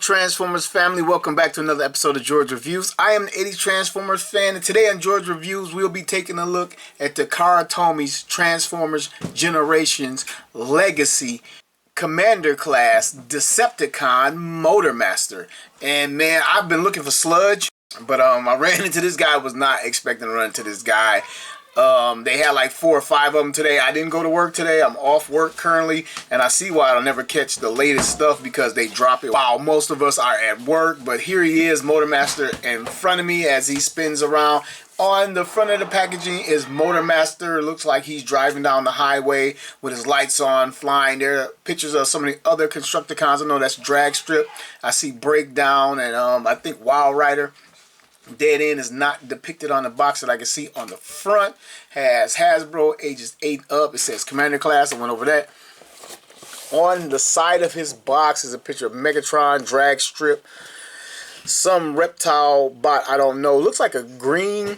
Transformers family? Welcome back to another episode of George Reviews. I am the 80s Transformers fan, and today on George Reviews we'll be taking a look at the Tomi's Transformers Generations Legacy Commander Class Decepticon Motormaster. And man, I've been looking for Sludge, but I ran into this guy. Was not expecting to run into this guy. They had like 4 or 5 of them today. I didn't go to work today. I'm off work currently, and I see why I'll never catch the latest stuff, because they drop it while most of us are at work. But here he is, Motormaster, in front of me as he spins around. On the front of the packaging is Motormaster. It looks like he's driving down the highway with his lights on, flying. There are pictures of some of the other Constructicons. I know that's Drag Strip. I see Breakdown and I think Wild Rider. Dead End is not depicted on the box that I can see on the front. Has Hasbro ages 8 up. It says Commander Class. I went over that. On the side of his box is a picture of Megatron, Drag Strip, some reptile bot. I don't know. Looks like a green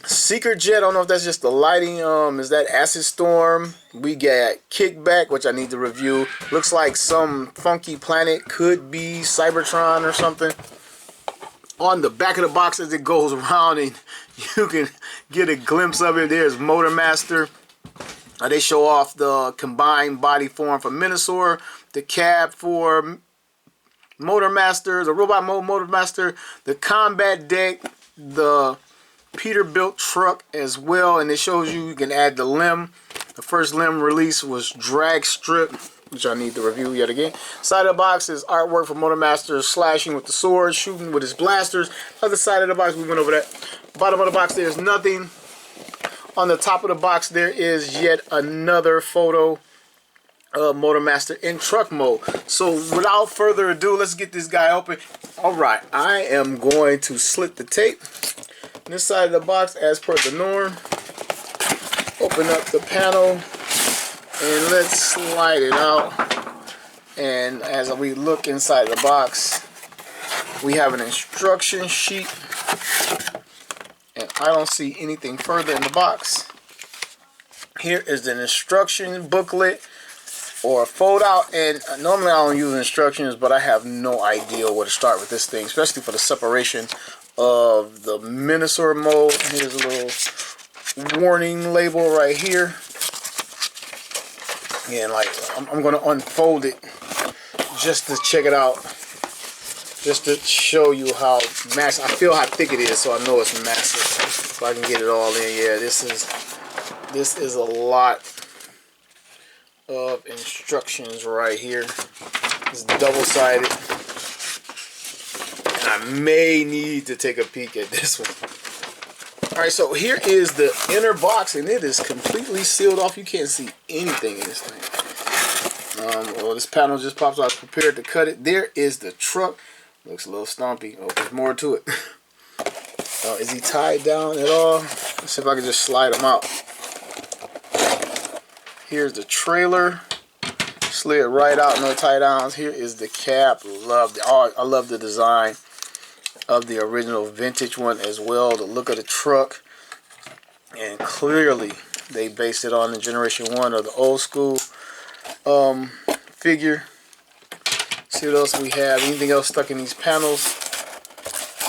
Seeker Jet. I don't know if that's just the lighting. Is that Acid Storm? We got Kickback, which I need to review. Looks like some funky planet. Could be Cybertron or something. On the back of the box as it goes around, and you can get a glimpse of it, there's Motormaster. They show off the combined body form for Menasor, the cab for Motormaster, the robot mode Motormaster, the combat deck, the Peterbilt truck as well, and it shows you can add the limb. The first limb release was Drag Strip, which I need to review yet again. Side of the box is artwork for Motormaster slashing with the sword, shooting with his blasters. Other side of the box, we went over that. Bottom of the box, there's nothing. On the top of the box, there is yet another photo of Motormaster in truck mode. So without further ado, let's get this guy open. Alright, I am going to slit the tape. This side of the box, as per the norm. Open up the panel. And let's slide it out. And as we look inside the box, we have an instruction sheet. And I don't see anything further in the box. Here is the instruction booklet or a fold out. And normally I don't use instructions, but I have no idea where to start with this thing, especially for the separation of the Menasor mode. Here's a little warning label right here. And like, I'm going to unfold it just to check it out, just to show you how massive. I feel how thick it is, so I know it's massive. If I can get it all in, yeah, this is a lot of instructions right here. It's double-sided, and I may need to take a peek at this one. Alright, so here is the inner box, and it is completely sealed off. You can't see anything in this thing. Well, this panel just pops out. Prepared to cut it. There is the truck. Looks a little stumpy. Oh, there's more to it. Is he tied down at all? Let's see if I can just slide him out. Here's the trailer. Slid right out, no tie downs. Here is the cap. I love the design of the original vintage one as well. The look of the truck, and clearly they based it on the Generation 1 of the old school figure. See what else we have. Anything else stuck in these panels?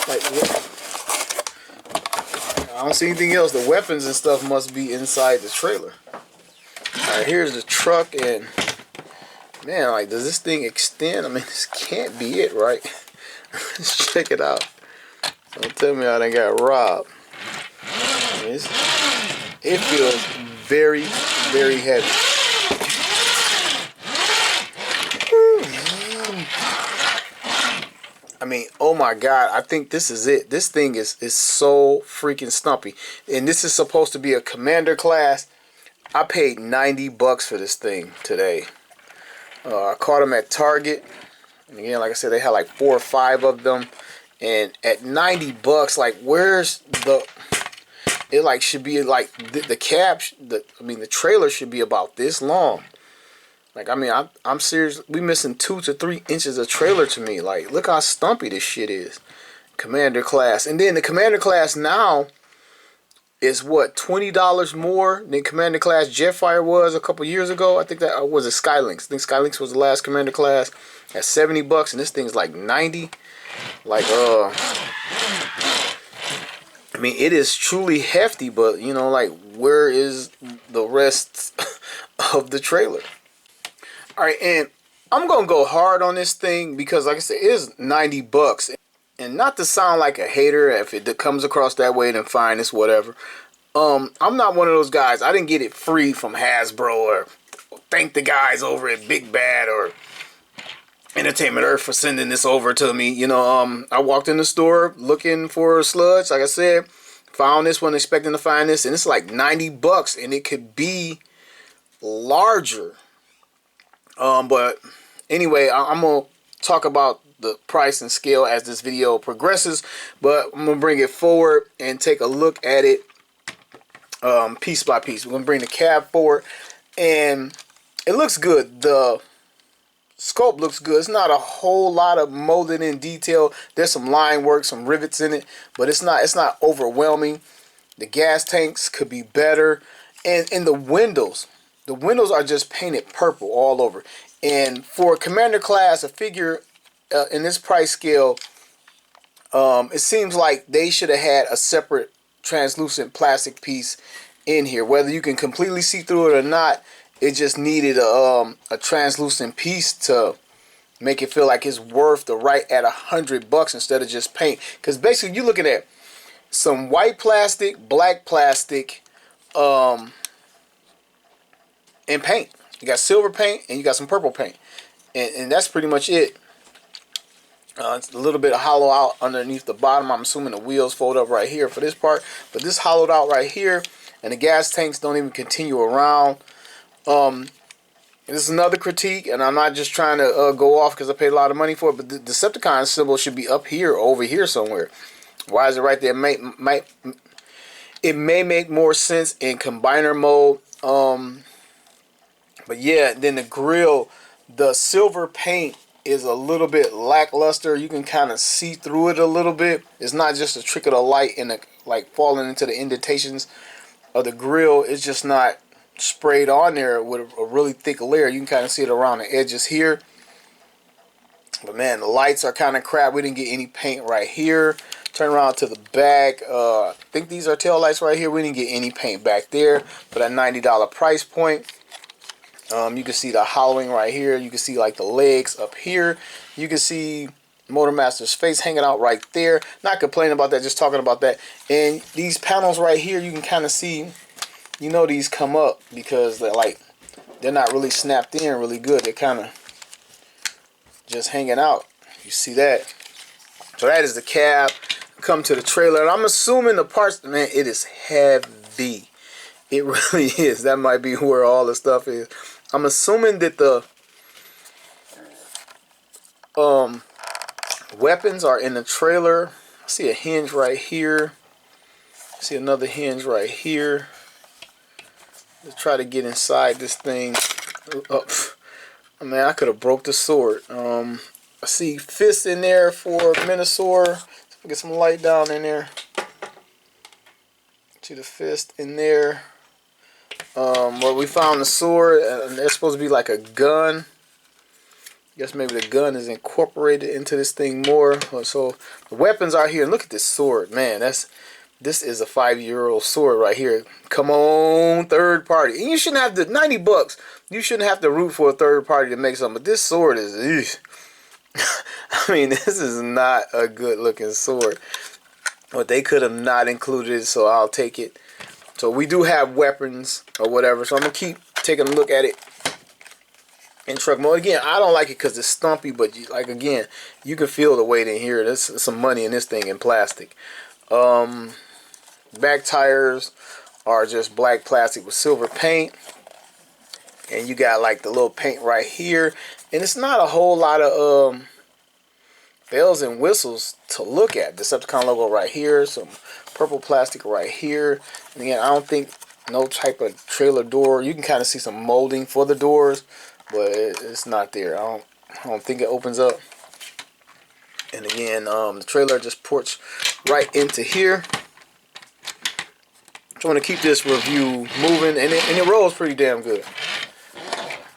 Like, I don't see anything else. The weapons and stuff must be inside the trailer. Alright, here's the truck, and man, like, does this thing extend? I mean, this can't be it, right? Let's check it out. Don't tell me I done got robbed. It feels very, very heavy. I mean, oh my God, I think this is it. This thing is so freaking stumpy. And this is supposed to be a commander class. I paid 90 bucks for this thing today. I caught them at Target. And again, like I said, they had like 4 or 5 of them. And at 90 bucks, like, where's the... It like should be like the cab. The trailer should be about this long. Like, I mean, I'm serious. We missing 2 to 3 inches of trailer to me. Like, look how stumpy this shit is. Commander class, and then the commander class now is what, $20 more than Commander Class Jetfire was a couple years ago. I think that was a Skylynx. I think Skylynx was the last Commander Class at $70, and this thing's like 90. Like I mean, it is truly hefty, but you know, like, where is the rest of the trailer? All right, and I'm gonna go hard on this thing because, like I said, it is $90. And not to sound like a hater, if it comes across that way, then fine, it's whatever. I'm not one of those guys. I didn't get it free from Hasbro or thank the guys over at Big Bad or Entertainment Earth for sending this over to me. You know, I walked in the store looking for sludge, like I said, found this one expecting to find this, and it's like $90, and it could be larger. But anyway, I'm gonna talk about the price and scale as this video progresses, but I'm gonna bring it forward and take a look at it piece by piece. We're gonna bring the cab forward, and it looks good. The sculpt looks good. It's not a whole lot of molded in detail. There's some line work, some rivets in it, but it's not overwhelming. The gas tanks could be better, and in the windows are just painted purple all over. And for Commander Class, a figure in this price scale, it seems like they should have had a separate translucent plastic piece in here. Whether you can completely see through it or not, it just needed a translucent piece to make it feel like it's worth the right at $100 instead of just paint. Because basically you're looking at some white plastic, black plastic, and paint. You got silver paint and you got some purple paint, and that's pretty much it. It's a little bit of hollow out underneath the bottom. I'm assuming the wheels fold up right here for this part, but this hollowed out right here, and the gas tanks don't even continue around. This is another critique, and I'm not just trying to go off because I paid a lot of money for it, but the Decepticon symbol should be up here, over here somewhere. Why is it right there? It may make more sense in combiner mode. But yeah, then the grill, the silver paint is a little bit lackluster. You can kind of see through it a little bit. It's not just a trick of the light and like falling into the indentations of the grill. It's just not sprayed on there with a really thick layer. You can kind of see it around the edges here. But man, the lights are kind of crap. We didn't get any paint right here. Turn around to the back. I think these are tail lights right here. We didn't get any paint back there for that $90 price point. You can see the hollowing right here. You can see like the legs up here. You can see Motormaster's face hanging out right there. Not complaining about that, just talking about that. And these panels right here, you can kind of see, you know, these come up because they're not really snapped in really good. They're kind of just hanging out. You see that? So that is the cab. Come to the trailer, and I'm assuming the parts, man, it is heavy. It really is. That might be where all the stuff is. I'm assuming that the weapons are in the trailer. I see a hinge right here. I see another hinge right here. Let's try to get inside this thing. Oh, man, I could have broke the sword. I see fists in there for Menasor. Get some light down in there. See the fist in there. Well, we found the sword, and there's supposed to be like a gun. I guess maybe the gun is incorporated into this thing more. So the weapons are here. Look at this sword, man. This is a 5-year-old sword right here. Come on, third party. And you shouldn't have to, $90. You shouldn't have to root for a third party to make something. But this sword is, I mean, this is not a good looking sword. But they could have not included it, so I'll take it. So we do have weapons or whatever. So I'm going to keep taking a look at it in truck mode. Again, I don't like it because it's stumpy, but like, again, you can feel the weight in here. There's some money in this thing in plastic. Back tires are just black plastic with silver paint. And you got like the little paint right here. And it's not a whole lot of bells and whistles to look at. Decepticon logo right here. Some purple plastic right here. And again, I don't think no type of trailer door. You can kind of see some molding for the doors, but it's not there. I don't think it opens up. And again, the trailer just ports right into here. I want to keep this review moving, and it rolls pretty damn good,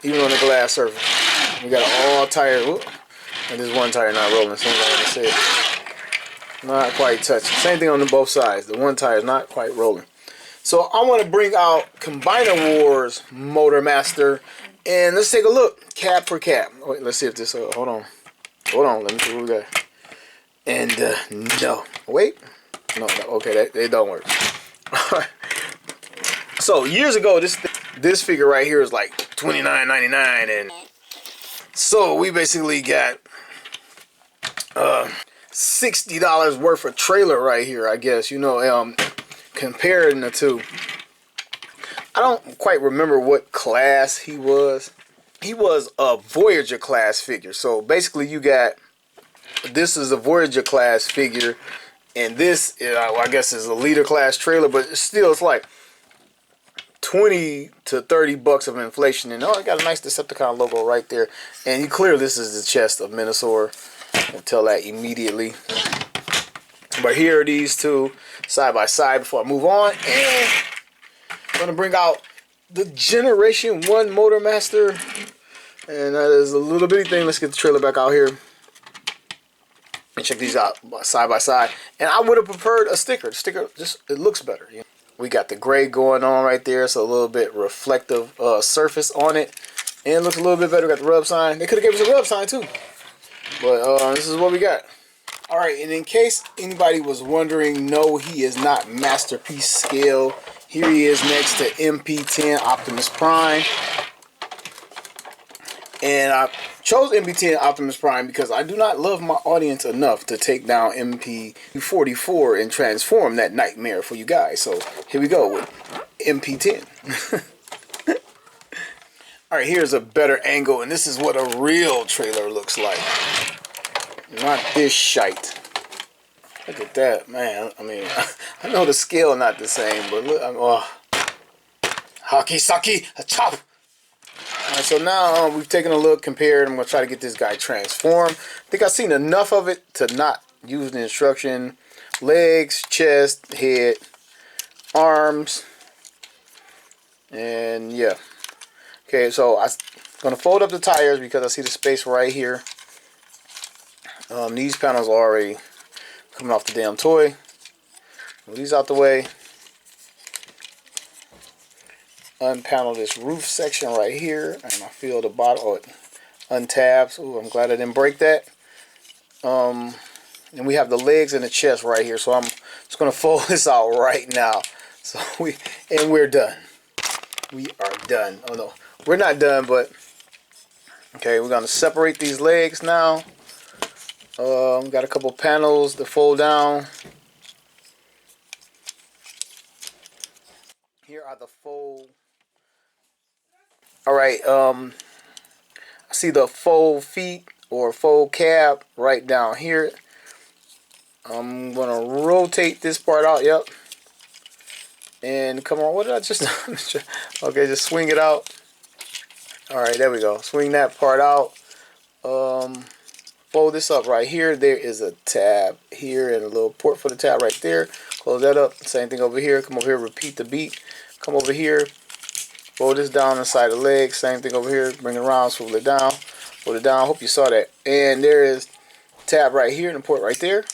even on the glass surface. We got an all tire, whoop, and this one tire not rolling. Same thing I said, not quite touching. Same thing on the both sides. The one tire is not quite rolling. So I want to bring out Combiner Wars Motormaster, and let's take a look, cab for cab. Wait, let's see if this. Hold on, let me see what we got. And no, wait, no, okay, that don't work. All right. So years ago, this figure right here is like $29.99, and so we basically got $60 worth of trailer right here, I guess. You know, comparing the two. I don't quite remember what class he was. He was a Voyager class figure. So basically, you got, this is a Voyager class figure, and this, I guess, is a leader class trailer, but still, it's like 20 to 30 bucks of inflation. And it got a nice Decepticon logo right there. And you clear this is the chest of Menasor. You can tell that immediately. But here are these two side by side before I move on. And I'm going to bring out the Generation 1 Motormaster. And that is a little bitty thing. Let's get the trailer back out here and check these out side by side. And I would have preferred a sticker. The sticker just, it looks better. You know? We got the gray going on right there, so a little bit reflective surface on it, and it looks a little bit better. We got the rub sign. They could have gave us a rub sign too, but this is what we got. All right, and in case anybody was wondering, no, he is not masterpiece scale. Here he is next to MP10 Optimus Prime. And I chose MP10 Optimus Prime because I do not love my audience enough to take down MP44 and transform that nightmare for you guys. So here we go with MP10. Alright, here's a better angle, and this is what a real trailer looks like. Not this shite. Look at that, man. I mean, I know the scale not the same, but look, Haki Saki, a chop! Alright, so now we've taken a look, compared. I'm going to try to get this guy transformed. I think I've seen enough of it to not use the instruction. Legs, chest, head, arms, and yeah. Okay, so I'm going to fold up the tires because I see the space right here. These panels are already coming off the damn toy. Move these out the way. Unpanel this roof section right here, and I feel the bottom. Oh, it untabs. Ooh, I'm glad I didn't break that. And we have the legs and the chest right here, so I'm just gonna fold this out right now. So we're done. We are done. Oh no, we're not done, but okay, we're gonna separate these legs now. Got a couple panels to fold down. Here are the fold. Alright, I see the fold feet or fold cab right down here. I'm gonna rotate this part out, yep. And come on, what did I just okay, just swing it out. Alright, there we go. Swing that part out. Fold this up right here. There is a tab here and a little port for the tab right there. Close that up. Same thing over here. Come over here, repeat the beat. Come over here. Fold this down inside the leg. Same thing over here. Bring it around, swivel it down. Fold it down. Hope you saw that. And there is a tab right here and a port right there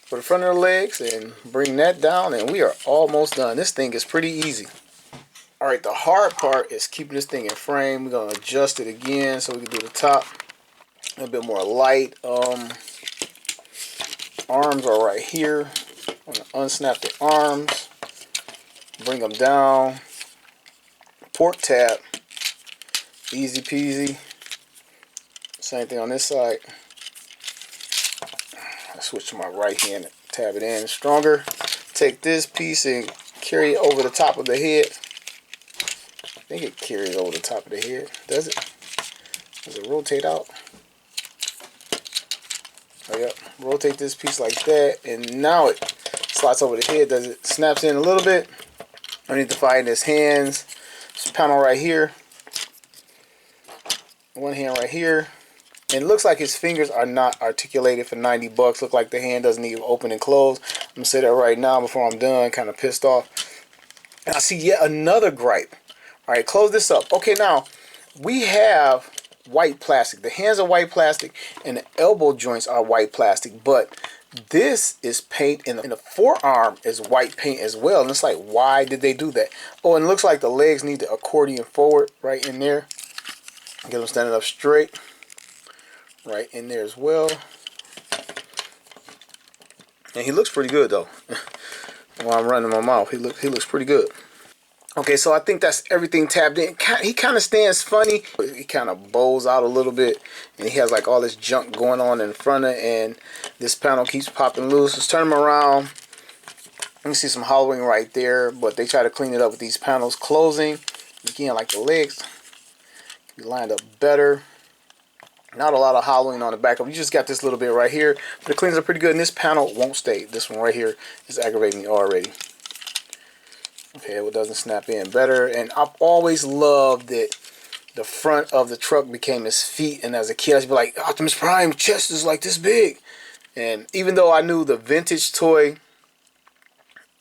for the front of the legs. And bring that down, and we are almost done. This thing is pretty easy. Alright, the hard part is keeping this thing in frame. We're going to adjust it again so we can do the top a bit more light. Arms are right here. I'm going to unsnap the arms. Bring them down. Port tab, easy peasy. Same thing on this side. I switch to my right hand, tab it in stronger. Take this piece and carry it over the top of the head. I think it carries over the top of the head. Does it? Does it rotate out? Oh, yep. Rotate this piece like that, and now it slots over the head. Does it snaps in a little bit? I need to find his hands. This panel right here. One hand right here. And it looks like his fingers are not articulated for 90 bucks. Look like the hand doesn't even open and close. I'm gonna say that right now before I'm done, kind of pissed off. And I see yet another gripe. All right, close this up. Okay, now we have white plastic. The hands are white plastic and the elbow joints are white plastic, but this is paint and the forearm is white paint as well. And it's like, why did they do that? Oh, and it looks like the legs need the accordion forward right in there. Get them standing up straight. Right in there as well. And he looks pretty good though. While I'm running my mouth, he looks pretty good. Okay, so I think that's everything tabbed in. He kind of stands funny. He kind of bows out a little bit, and he has like all this junk going on in front of, and this panel keeps popping loose. Let's turn him around. You can see some hollowing right there, but they try to clean it up with these panels closing. Again, like the legs, be lined up better. Not a lot of hollowing on the back of it. You just got this little bit right here, but it cleans up pretty good, and this panel won't stay. This one right here is aggravating me already. Okay, it doesn't snap in better, and I've always loved that the front of the truck became his feet, and as a kid I used to be like, Optimus Prime chest is like this big. And even though I knew the vintage toy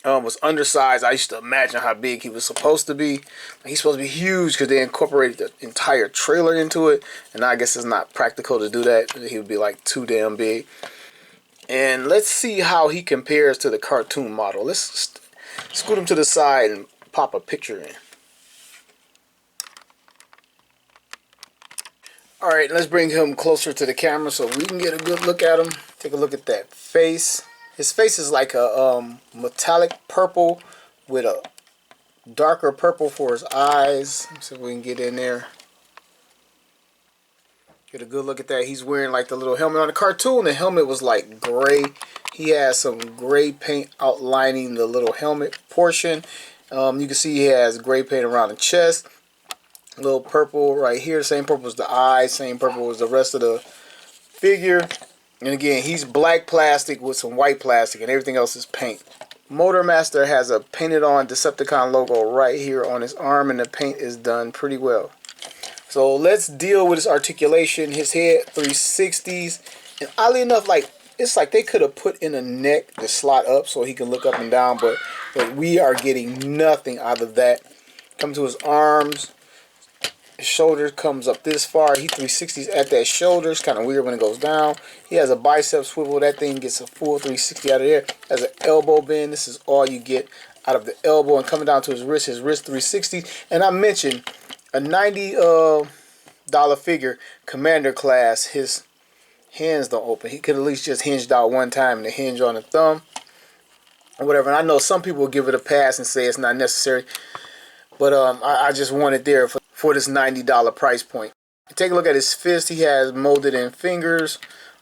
was undersized, I used to imagine how big he was supposed to be. He's supposed to be huge because they incorporated the entire trailer into it, and I guess it's not practical to do that. He would be like too damn big. And let's see how he compares to the cartoon model. Let's scoot him to the side and pop a picture in. Alright, let's bring him closer to the camera so we can get a good look at him. Take a look at that face. His face is like a metallic purple with a darker purple for his eyes. Let's see if we can get in there. Get a good look at that. He's wearing like the little helmet. On the cartoon, the helmet was like gray. He has some gray paint outlining the little helmet portion. You can see he has gray paint around the chest. A little purple right here. Same purple as the eyes. Same purple as the rest of the figure. And again, he's black plastic with some white plastic, and everything else is paint. Motormaster has a painted on Decepticon logo right here on his arm, and the paint is done pretty well. So let's deal with his articulation. His head 360s, and oddly enough, like it's like they could have put in a neck to slot up so he can look up and down, but we are getting nothing out of that. Come to his arms. His shoulder comes up this far. He 360s at that shoulder. It's kind of weird when it goes down. He has a bicep swivel. That thing gets a full 360 out of there. Has an elbow bend. This is all you get out of the elbow. And coming down to his wrist 360. And I mentioned a $90 figure, Commander class. His hands don't open. He could at least just hinged out one time and the hinge on the thumb or whatever. And I know some people will give it a pass and say it's not necessary. But I just want it there for this $90 price point. Take a look at his fist. He has molded in fingers.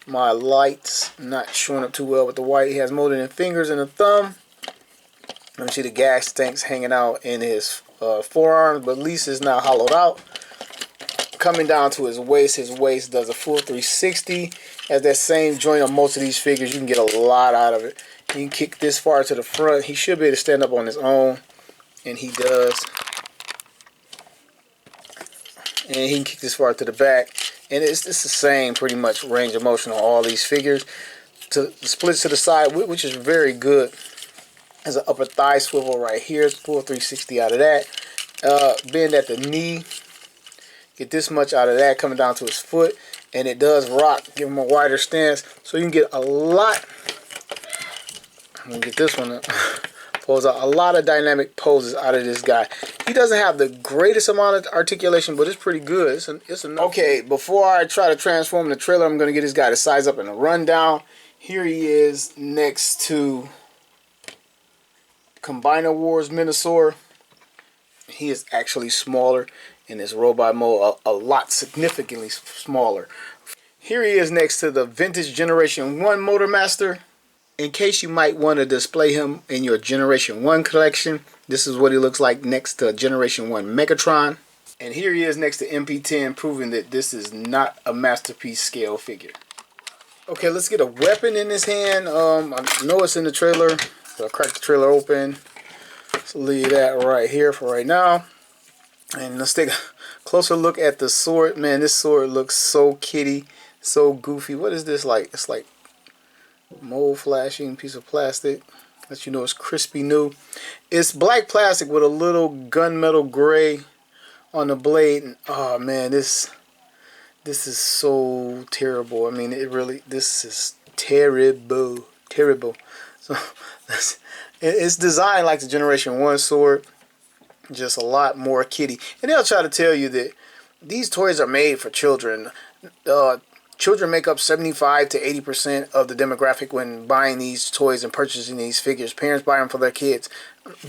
My light's not showing up too well with the white. He has molded in fingers and a thumb. Let me see the gas tanks hanging out in his forearms, but at least it's not hollowed out. Coming down to his waist does a full 360. Has that same joint on most of these figures. You can get a lot out of it. You can kick this far to the front. He should be able to stand up on his own, and he does. And he can kick this far to the back, and it's the same pretty much range of motion on all these figures. To splits to the side, which is very good. Has an upper thigh swivel right here, full 360 out of that. Bend at the knee, get this much out of that coming down to his foot, and it does rock, give him a wider stance, so you can get a lot. I'm gonna get this one up. Pulls out a lot of dynamic poses out of this guy. He doesn't have the greatest amount of articulation, but it's pretty good. It's enough. Okay, before I try to transform the trailer, I'm going to get this guy to size up in a rundown. Here he is next to Combiner Wars Menasor. He is actually smaller in this robot mode, a lot significantly smaller. Here he is next to the Vintage Generation 1 Motormaster. In case you might want to display him in your Generation 1 collection, this is what he looks like next to Generation 1 Megatron. And here he is next to MP10, proving that this is not a masterpiece scale figure. Okay, let's get a weapon in his hand. I know it's in the trailer, so I'll crack the trailer open. Let's leave that right here for right now. And let's take a closer look at the sword. Man, this sword looks so kitty, so goofy. What is this like? It's like Mold flashing piece of plastic. Let you know it's crispy new. It's black plastic with a little gunmetal gray on the blade. And, oh man, this is so terrible. I mean, this is terrible, terrible. So it's designed like the Generation 1 sword, just a lot more kiddie. And they'll try to tell you that these toys are made for children. Children make up 75 to 80% of the demographic when buying these toys and purchasing these figures. Parents buy them for their kids.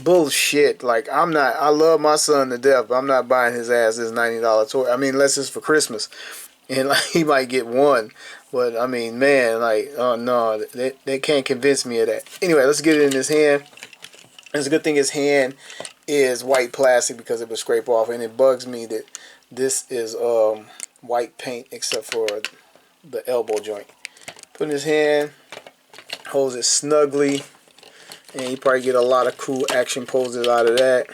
Bullshit. Like, I love my son to death, but I'm not buying his ass this $90 toy. I mean, unless it's for Christmas. And like, he might get one. But, I mean, man, like, oh no, they can't convince me of that. Anyway, let's get it in his hand. It's a good thing his hand is white plastic because it would scrape off. And it bugs me that this is white paint except for the elbow joint. Put in his hand, holds it snugly, and you probably get a lot of cool action poses out of that.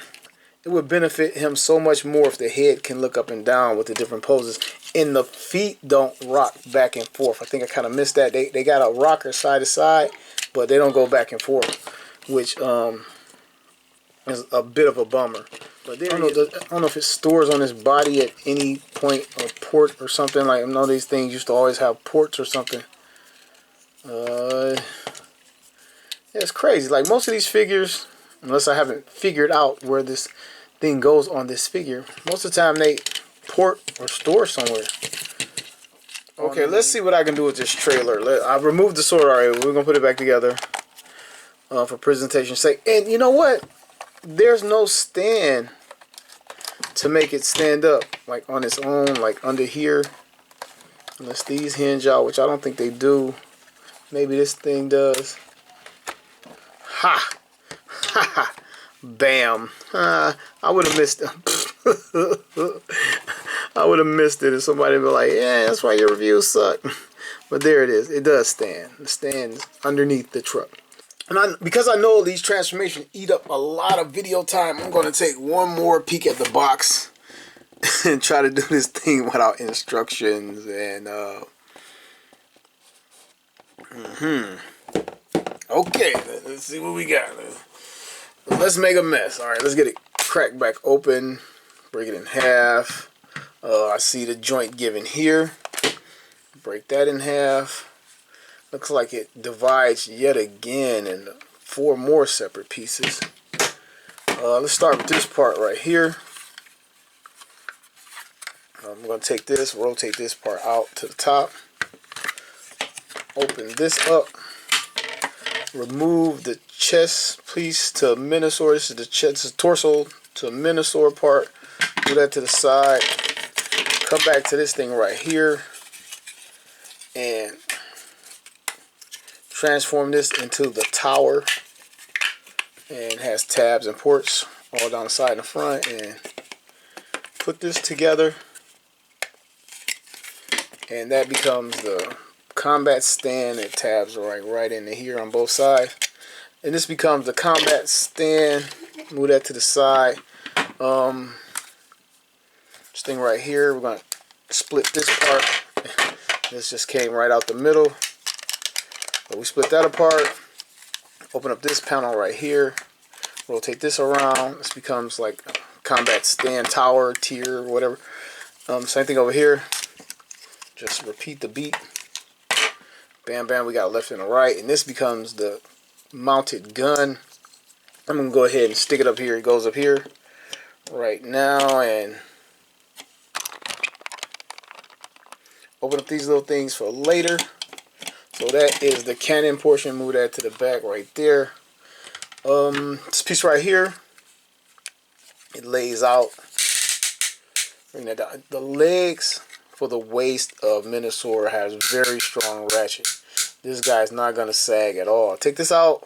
It would benefit him so much more if the head can look up and down with the different poses, and the feet don't rock back and forth. I think I kind of missed that. They got a rocker side to side, but they don't go back and forth, which is a bit of a bummer. But I don't know if it stores on his body at any point or port or something. Like, I know these things used to always have ports or something. Yeah, it's crazy. Like, most of these figures, unless I haven't figured out where this thing goes on this figure, most of the time they port or store somewhere. Okay, let's see what I can do with this trailer. I've removed the sword already. We're going to put it back together for presentation's sake. And you know what? There's no stand to make it stand up like on its own, like under here, unless these hinge out, which I don't think they do. Maybe this thing does. Ha ha ha, bam. I would have missed it. I would have missed it if somebody would be like, yeah, that's why your reviews suck. But there it is. It does stand. The stand is underneath the truck. And because I know these transformations eat up a lot of video time, I'm going to take one more peek at the box and try to do this thing without instructions. And, okay, let's see what we got. Let's make a mess. All right, let's get it cracked back open. Break it in half. I see the joint given here. Break that in half. Looks like it divides yet again in 4 more separate pieces. Let's start with this part right here. I'm going to take this, rotate this part out to the top. Open this up. Remove the chest piece to Menasor. This is the chest, the torso to Menasor part. Do that to the side. Come back to this thing right here. And transform this into the tower, and it has tabs and ports all down the side and the front. And put this together, and that becomes the combat stand. And tabs are like right into here on both sides, and this becomes the combat stand. Move that to the side. This thing right here, we're going to split this part. This just came right out the middle. But we split that apart, open up this panel right here, rotate this around. This becomes like a combat stand, tower, tier, whatever. Same thing over here. Just repeat the beat. Bam, bam, we got left and a right. And this becomes the mounted gun. I'm going to go ahead and stick it up here. It goes up here right now. And open up these little things for later. So that is the cannon portion. Move that to the back right there. This piece right here, it lays out. Bring that down. The legs for the waist of Menasor has very strong ratchet. This guy's not going to sag at all. Take this out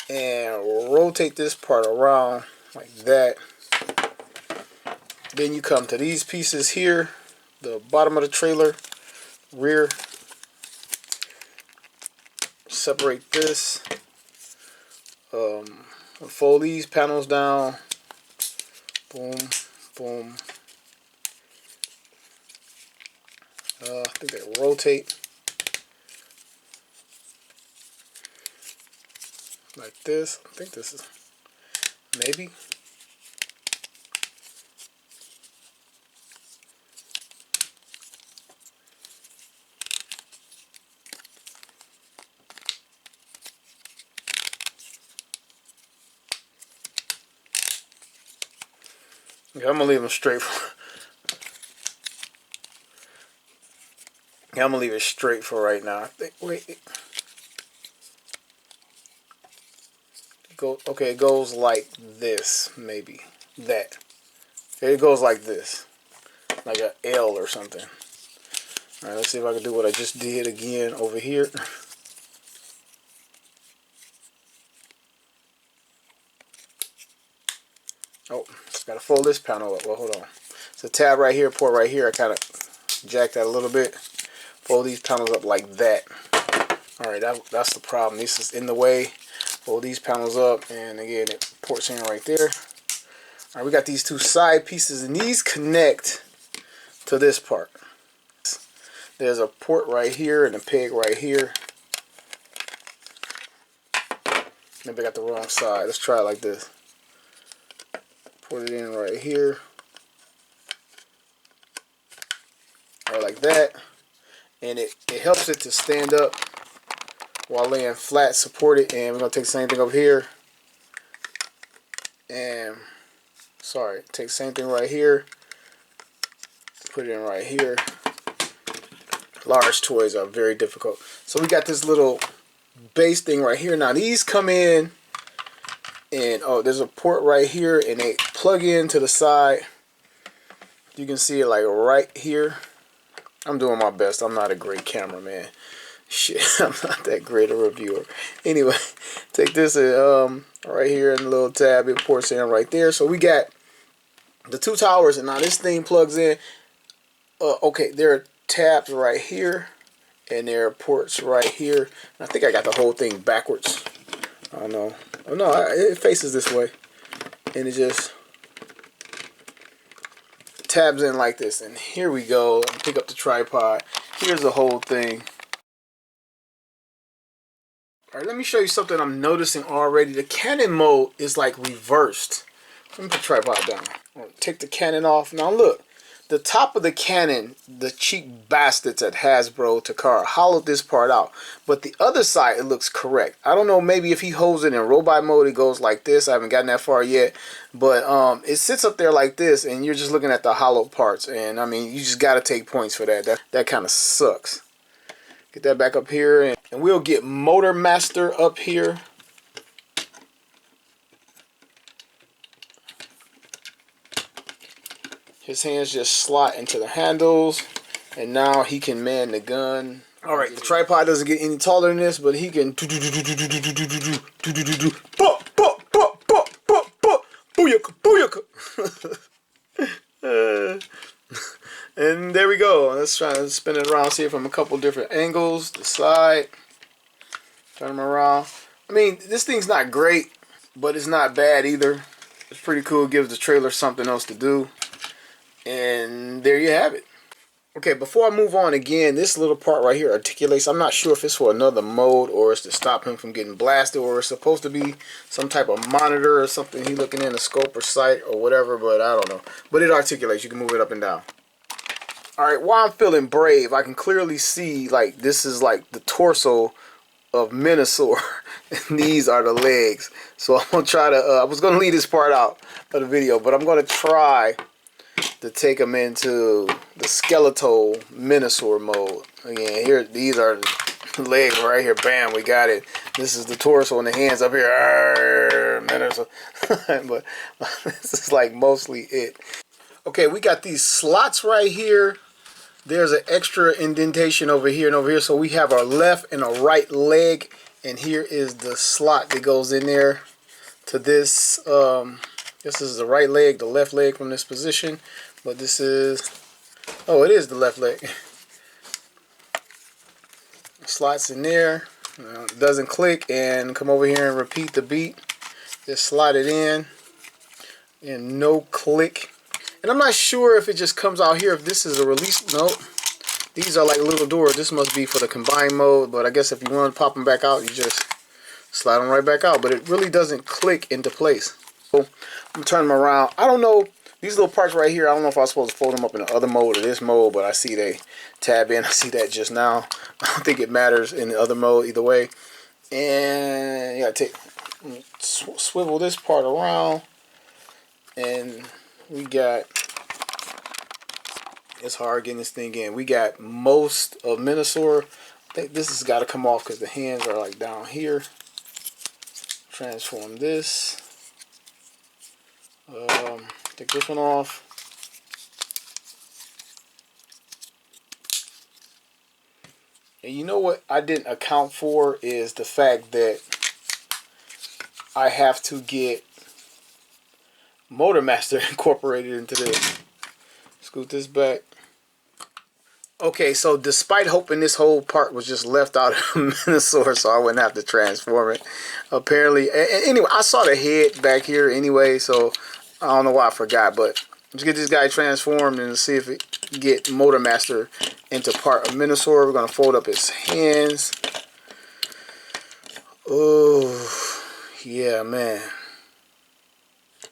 and rotate this part around like that. Then you come to these pieces here, the bottom of the trailer, rear. Separate this, fold these panels down, boom, boom. I think they rotate. like this. I think this is maybe. Yeah, I'm gonna leave them straight. Yeah, I'm gonna leave it straight for right now. I think. Wait. Okay, it goes like this, maybe. That. It goes like this. Like a L or something. Alright, let's see if I can do what I just did again over here. Oh, gotta fold this panel up. Well, hold on. It's a tab right here, port right here. I kind of jacked that a little bit. Fold these panels up like that. Alright, that's the problem. This is in the way. Fold these panels up, and again, it ports in right there. Alright, we got these two side pieces, and these connect to this part. There's a port right here and a peg right here. Maybe I got the wrong side. Let's try it like this. Put it in right here. Or like that. And it helps it to stand up while laying flat, supported. And we're going to take the same thing over here. And, sorry, take the same thing right here. Put it in right here. Large toys are very difficult. So we got this little base thing right here. Now these come in, and oh, there's a port right here, and they plug in to the side. You can see it like right here. I'm doing my best. I'm not a great cameraman. Shit, I'm not that great a reviewer. Anyway, take this right here in the little tab. It ports in right there. So we got the two towers, and now this thing plugs in. Okay, there are tabs right here, and there are ports right here. I think I got the whole thing backwards. I don't know. Oh no, it faces this way, and it just tabs in like this. And here we go. Pick up the tripod. Here's the whole thing. All right, let me show you something I'm noticing already. The Canon mode is like reversed. Let me put the tripod down. Take the Canon off. Now look. The top of the Canon, the cheap bastards at Hasbro, Takara, hollowed this part out. But the other side, it looks correct. I don't know, maybe if he holds it in robot mode, it goes like this. I haven't gotten that far yet. But it sits up there like this, and you're just looking at the hollow parts. And, I mean, you just got to take points for that. That kind of sucks. Get that back up here. And we'll get Motormaster up here. His hands just slot into the handles, and now he can man the gun. All right, the tripod doesn't get any taller than this, but he can and there we go. Let's try to spin it around, see it from a couple different angles. The side, turn them around. I mean, this thing's not great, but it's not bad either. It's pretty cool. It gives the trailer something else to do. And there you have it. Okay, before I move on again, this little part right here articulates. I'm not sure if it's for another mode or it's to stop him from getting blasted, or it's supposed to be some type of monitor or something. He's looking in a scope or sight or whatever, but I don't know. But it articulates. You can move it up and down. Alright, while I'm feeling brave, I can clearly see like this is like the torso of Menasor, and these are the legs. So I'm going to try to, I was going to leave this part out of the video, but I'm going to try to take them into the skeletal Menasor mode. Again, here, these are the legs right here. Bam, we got it. This is the torso and the hands up here. But this is like mostly it. Okay, we got these slots right here. There's an extra indentation over here and over here. So we have our left and a right leg. And here is the slot that goes in there to this. This is the right leg, the left leg from this position. But this is, oh, it is the left leg. Slots in there. It doesn't click, and come over here and repeat the beat. Just slide it in. And no click. And I'm not sure if it just comes out here, if this is a release. Nope. These are like little doors. This must be for the combined mode. But I guess if you want to pop them back out, you just slide them right back out, but it really doesn't click into place. So I'm gonna turn them around. I don't know, these little parts right here, I don't know if I was supposed to fold them up in the other mode or this mode, but I see they tab in. I see that just now. I don't think it matters in the other mode either way. And yeah, swivel this part around, and we got, it's hard getting this thing in. We got most of Menasor. I think this has got to come off because the hands are like down here. Transform this. Take this one off. And you know what I didn't account for is the fact that I have to get Motormaster incorporated into this. Scoot this back. Okay, so despite hoping this whole part was just left out of Menasor so I wouldn't have to transform it, apparently, anyway, I saw the head back here anyway, so I don't know why I forgot, but let's get this guy transformed and see if it get Motormaster into part of Menasor. We're going to fold up his hands. Oh, yeah, man.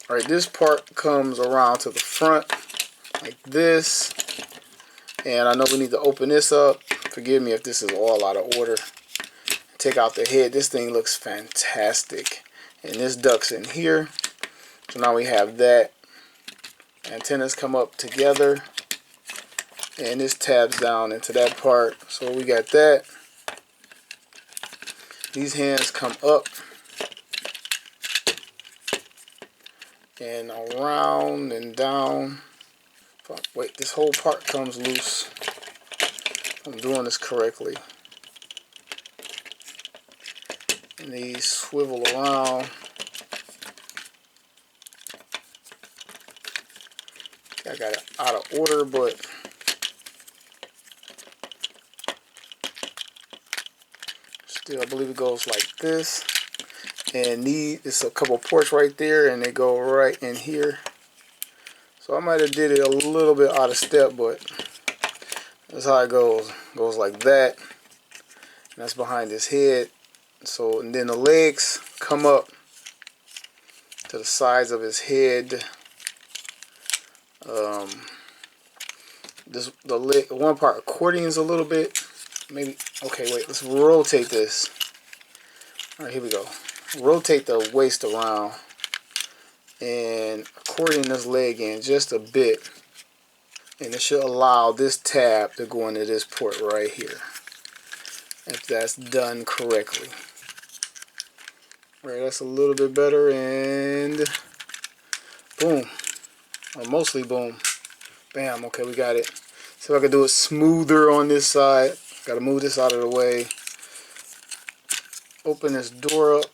Alright, this part comes around to the front like this. And I know we need to open this up. Forgive me if this is all out of order. Take out the head. This thing looks fantastic. And this ducks in here. So now we have that. Antennas come up together. And this tabs down into that part. So we got that. These hands come up. And around and down. Wait, this whole part comes loose. I'm doing this correctly. And these swivel around. I got it out of order, but still I believe it goes like this. And it's a couple ports right there, and they go right in here. So I might have did it a little bit out of step, but that's how it goes. It goes like that. And that's behind his head. So, and then the legs come up to the sides of his head. One part accordions a little bit. Maybe, okay, wait, let's rotate this. All right, here we go. Rotate the waist around. And accordion this leg in just a bit, and it should allow this tab to go into this port right here if that's done correctly. All right, that's a little bit better, and boom, or mostly boom, bam. Okay, we got it. See if I can do it smoother on this side. Got to move this out of the way. Open this door up.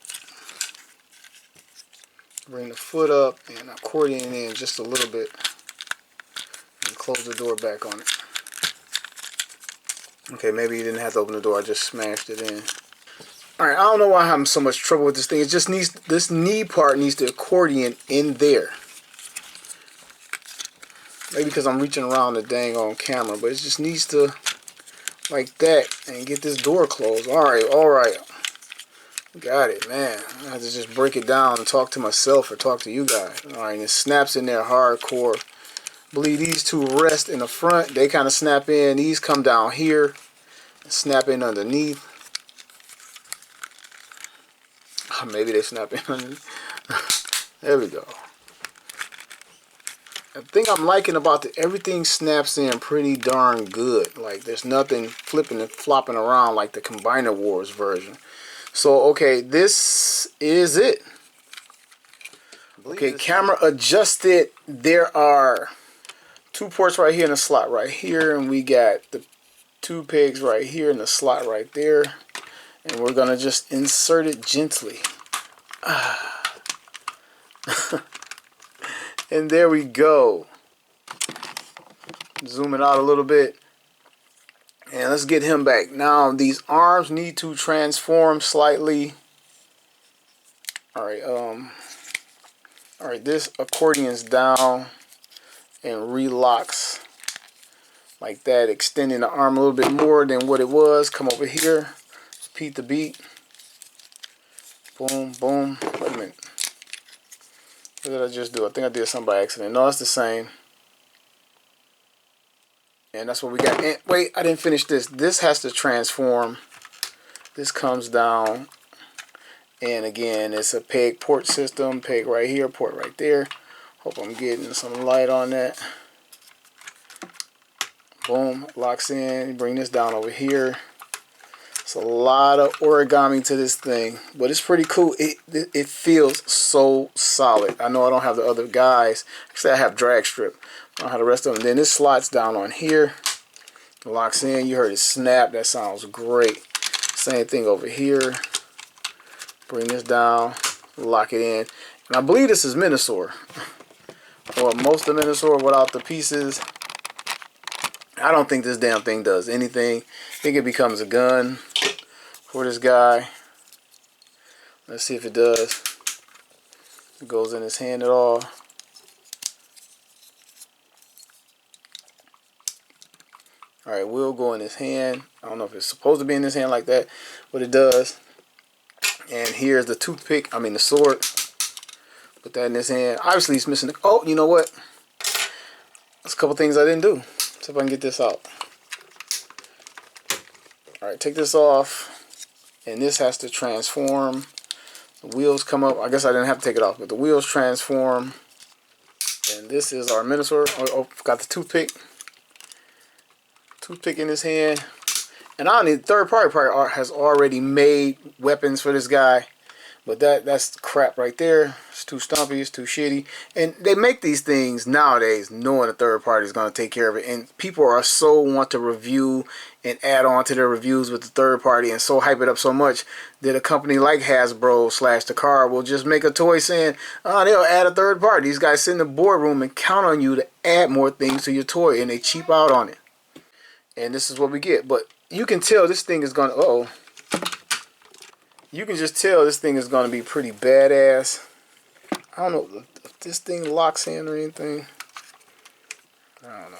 Bring the foot up and accordion in just a little bit and close the door back on it. Okay, maybe you didn't have to open the door, I just smashed it in. Alright, I don't know why I'm having so much trouble with this thing. It just needs, this knee part needs the accordion in there. Maybe because I'm reaching around the dang on camera, but it just needs to, like that, and get this door closed. Alright. Got it, man. I have to just break it down and talk to myself or talk to you guys. Alright, and it snaps in there hardcore. I believe these two rest in the front. They kind of snap in. These come down here and snap in underneath. Maybe they snap in underneath. There we go. The thing I'm liking about everything snaps in pretty darn good. Like, there's nothing flipping and flopping around like the Combiner Wars version. So, okay, this is it. Okay, camera adjusted. There are two ports right here and a slot right here. And we got the two pegs right here and the slot right there. And we're going to just insert it gently. And there we go. Zoom it out a little bit. And let's get him back. Now, these arms need to transform slightly. Alright, this accordion's down and relocks like that, extending the arm a little bit more than what it was. Come over here, repeat the beat. Boom, boom. Wait a minute. What did I just do? I think I did something by accident. No, it's the same. And that's what we got. And wait, I didn't finish this. This has to transform. This comes down. And again, it's a peg port system. Peg right here, port right there. Hope I'm getting some light on that. Boom, locks in. Bring this down over here. It's a lot of origami to this thing, but it's pretty cool. It feels so solid. I know I don't have the other guys. Actually, I have drag strip. I don't have the rest of them. Then this slots down on here. Locks in. You heard it snap. That sounds great. Same thing over here. Bring this down. Lock it in. And I believe this is Menasor. Or most of Menasor without the pieces. I don't think this damn thing does anything. I think it becomes a gun for this guy. Let's see if it does. It goes in his hand at all. Alright, will go in his hand. I don't know if it's supposed to be in his hand like that, but it does. And here's the toothpick, I mean the sword. Put that in his hand. Obviously he's missing the... Oh, you know what? There's a couple things I didn't do. See if I can get this out. Alright, take this off. And this has to transform. The wheels come up. I guess I didn't have to take it off, but the wheels transform. And this is our Menasor. Oh, got the toothpick. Toothpick in his hand. And I don't need third party has already made weapons for this guy. But that's crap right there. It's too stumpy, it's too shitty. And they make these things nowadays knowing a third party is going to take care of it. And people are so want to review and add on to their reviews with the third party and so hype it up so much that a company like Hasbro / Takara will just make a toy saying, oh, they'll add a third party. These guys sit in the boardroom and count on you to add more things to your toy, and they cheap out on it. And this is what we get. But you can tell this thing is going to... Uh-oh. You can just tell this thing is going to be pretty badass. I don't know if this thing locks in or anything. I don't know.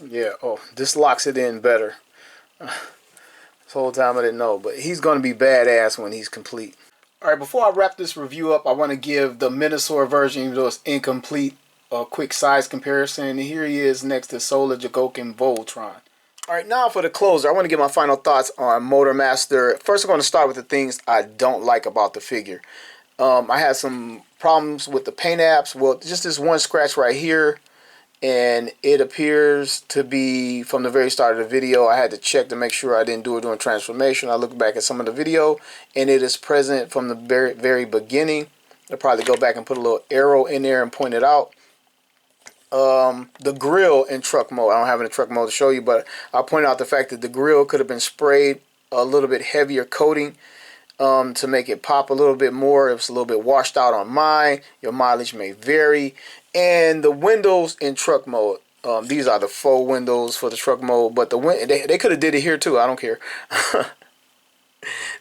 Yeah, oh, this locks it in better. This whole time I didn't know, but he's going to be badass when he's complete. Alright, before I wrap this review up, I want to give the Menasor version, even though it's incomplete, a quick size comparison. And here he is next to Solar Jagokin Voltron. Alright, now for the closer, I want to get my final thoughts on Motormaster. First, I'm going to start with the things I don't like about the figure. I had some problems with the paint apps. Well, just this one scratch right here, and it appears to be from the very start of the video. I had to check to make sure I didn't do it during transformation. I looked back at some of the video, and it is present from the very beginning. I'll probably go back and put a little arrow in there and point it out. The grill in truck mode, I don't have it in truck mode to show you, but I'll point out the fact that the grill could have been sprayed a little bit heavier coating to make it pop a little bit more. It was a little bit washed out on mine. Your mileage may vary. And the windows in truck mode, these are the faux windows for the truck mode, but they could have did it here too. I don't care.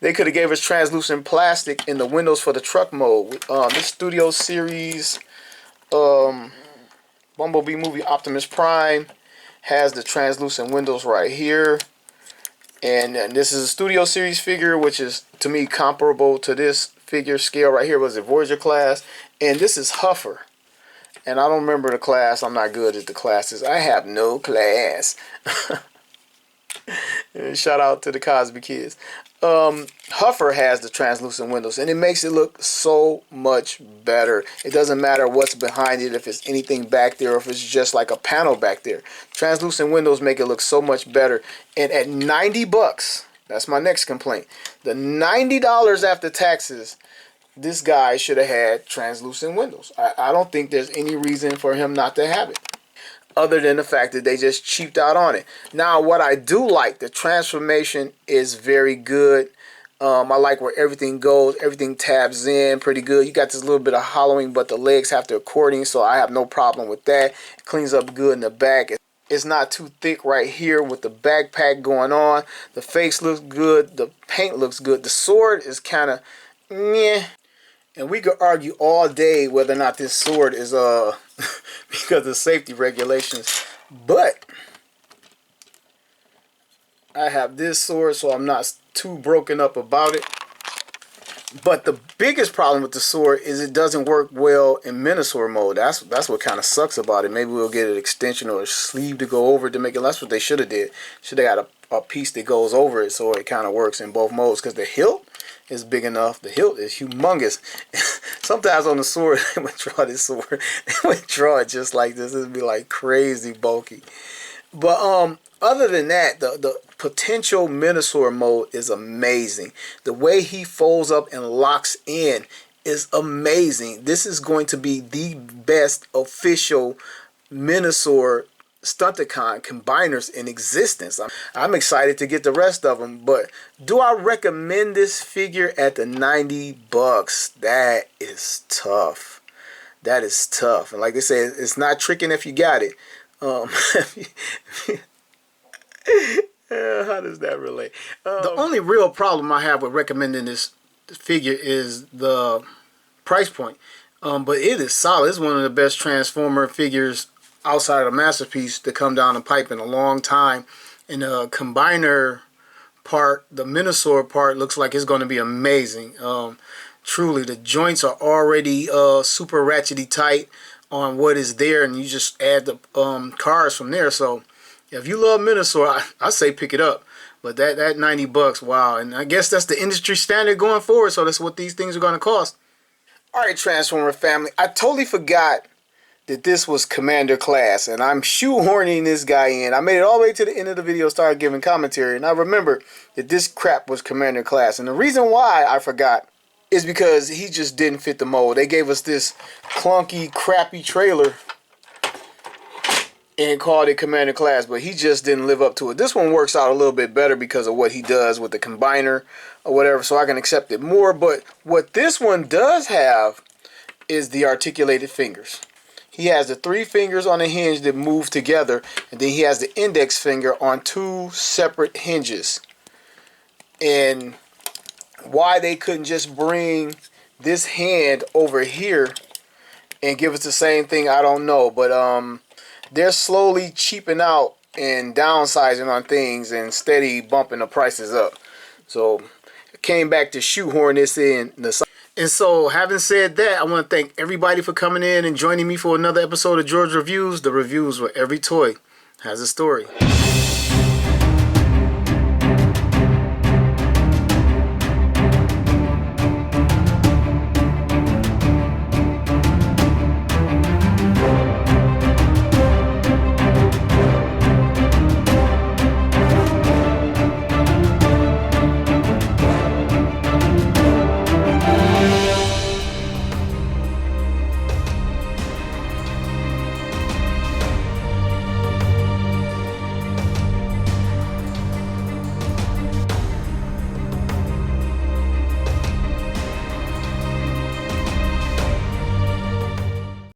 They could have gave us translucent plastic in the windows for the truck mode. This Studio Series Bumblebee movie Optimus Prime has the translucent windows right here. And this is a Studio Series figure, which is, to me, comparable to this figure scale right here. Was it Voyager class? And this is Huffer. And I don't remember the class. I'm not good at the classes. I have no class. Shout out to the Cosby kids. Huffer has the translucent windows, and it makes it look so much better. It doesn't matter what's behind it, if it's anything back there, or if it's just like a panel back there. Translucent windows make it look so much better. And at 90 bucks, that's my next complaint. The $90 after taxes, this guy should have had translucent windows. I don't think there's any reason for him not to have it, other than the fact that they just cheaped out on it. Now, what I do like, the transformation is very good. I like where everything goes. Everything tabs in pretty good. You got this little bit of hollowing, but the legs have the according, so I have no problem with that. It cleans up good in the back. It's not too thick right here with the backpack going on. The face looks good. The paint looks good. The sword is kind of meh. And we could argue all day whether or not this sword is because of safety regulations. But I have this sword, so I'm not too broken up about it. But the biggest problem with the sword is it doesn't work well in Menasor mode. That's what kind of sucks about it. Maybe we'll get an extension or a sleeve to go over it to make it. That's what they should have did. Should have got a piece that goes over it so it kind of works in both modes. Because the hilt is big enough. The hilt is humongous. Sometimes on the sword, they would draw this sword. They would draw it just like this. It'd be like crazy bulky. But other than that, the potential Menasor mode is amazing. The way he folds up and locks in is amazing. This is going to be the best official Menasor Stunticon combiners in existence. I'm excited to get the rest of them, but do I recommend this figure at the 90 bucks? That is tough. That is tough. And like they say, it's not tricking if you got it. How does that relate? The only real problem I have with recommending this figure is the price point. But it is solid. It's one of the best Transformer figures outside of Masterpiece to come down the pipe in a long time. And the combiner part, the Menasor part, looks like it's going to be amazing. Truly, the joints are already super ratchety tight on what is there, and you just add the cars from there. So if you love Menasor, I say pick it up. But that 90 bucks, wow. And I guess that's the industry standard going forward, so that's what these things are going to cost. Alright, Transformer family, I totally forgot that this was Commander Class, and I'm shoehorning this guy in. I made it all the way to the end of the video, started giving commentary, and I remember that this crap was Commander Class. And the reason why I forgot is because he just didn't fit the mold. They gave us this clunky, crappy trailer and called it Commander Class, but he just didn't live up to it. This one works out a little bit better because of what he does with the combiner or whatever, so I can accept it more. But what this one does have is the articulated fingers. He has the 3 fingers on a hinge that move together, and then he has the index finger on 2 separate hinges. And why they couldn't just bring this hand over here and give us the same thing, I don't know. But they're slowly cheaping out and downsizing on things and steady bumping the prices up. So I came back to shoehorn this in. And so, having said that, I want to thank everybody for coming in and joining me for another episode of George Reviews. The reviews where every toy has a story.